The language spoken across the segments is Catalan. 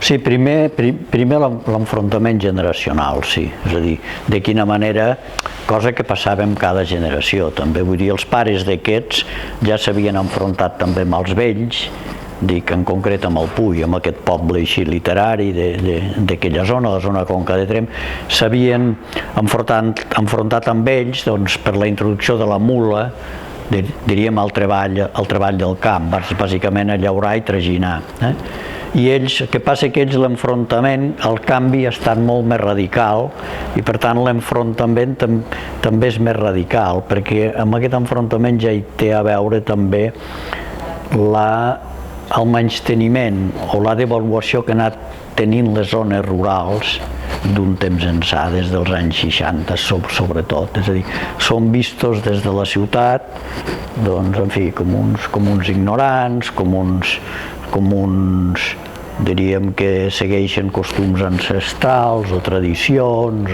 Sí, primer l'enfrontament generacional, sí. És a dir, de quina manera, cosa que passava en cada generació, també. Vull dir, els pares d'aquests ja s'havien enfrontat també amb els vells, dic en concret amb el Puy, amb aquest poble així literari d'aquella zona, la zona Conca de Tremp, s'havien enfrontat amb ells doncs, per la introducció de la mula, diríem el treball del camp, bàsicament a llaurar i traginar. I ells, el que passa que ells l'enfrontament, el canvi ha estat molt més radical i per tant l'enfrontament també és més radical, perquè amb aquest enfrontament ja hi té a veure també el menysteniment o la devaluació que ha anat tenint les zones rurals d'un temps ençà, des dels anys 60 sobretot, és a dir, són vistos des de la ciutat, doncs, en fi, com uns ignorants, com uns diríem que segueixen costums ancestrals o tradicions,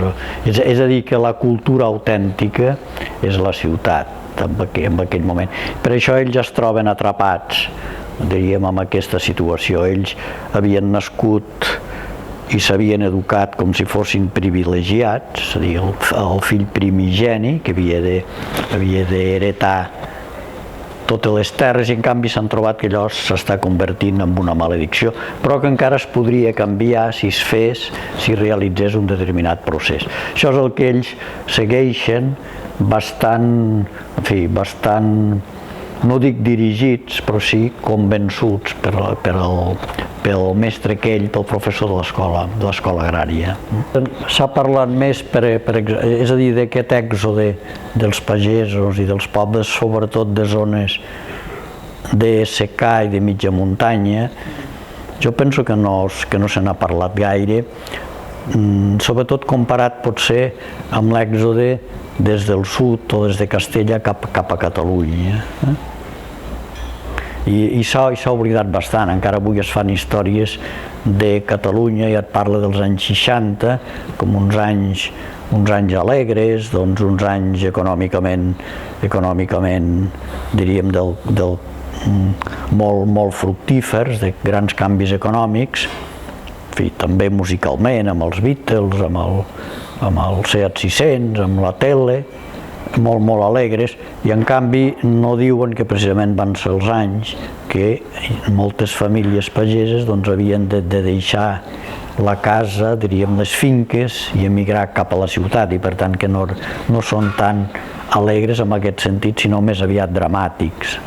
és a dir, que la cultura autèntica és la ciutat en aquell moment. Per això ells es troben atrapats, diríem, en aquesta situació. Ells havien nascut i s'havien educat com si fossin privilegiats, és a dir, el fill primigeni que havia d'heretar totes les terres i en canvi s'han trobat que allò s'està convertint en una maledicció, però que encara es podria canviar si es fes, si realitzés un determinat procés. Això és el que ells segueixen bastant, en fi, no dic dirigits, però sí convençuts pel mestre aquell, pel professor de l'escola agrària. S'ha parlat més, és a dir, d'aquest èxode dels pagesos i dels pobles, sobretot de zones de secà i de mitja muntanya. Jo penso que no se n'ha parlat gaire, sobretot comparat potser amb l'èxode des del sud o des de Castella cap a Catalunya. I s'ha oblidat bastant, encara avui es fan històries de Catalunya i et parla dels anys 60 com uns anys alegres, doncs uns anys econòmicament diríem molt fructífers, de grans canvis econòmics, en fi, també musicalment, amb els Beatles, amb el Seat 600, amb la tele, molt alegres, i en canvi no diuen que precisament van ser els anys que moltes famílies pageses havien de deixar la casa, diríem les finques, i emigrar cap a la ciutat, i per tant que no són tan alegres en aquest sentit, sinó més aviat dramàtics.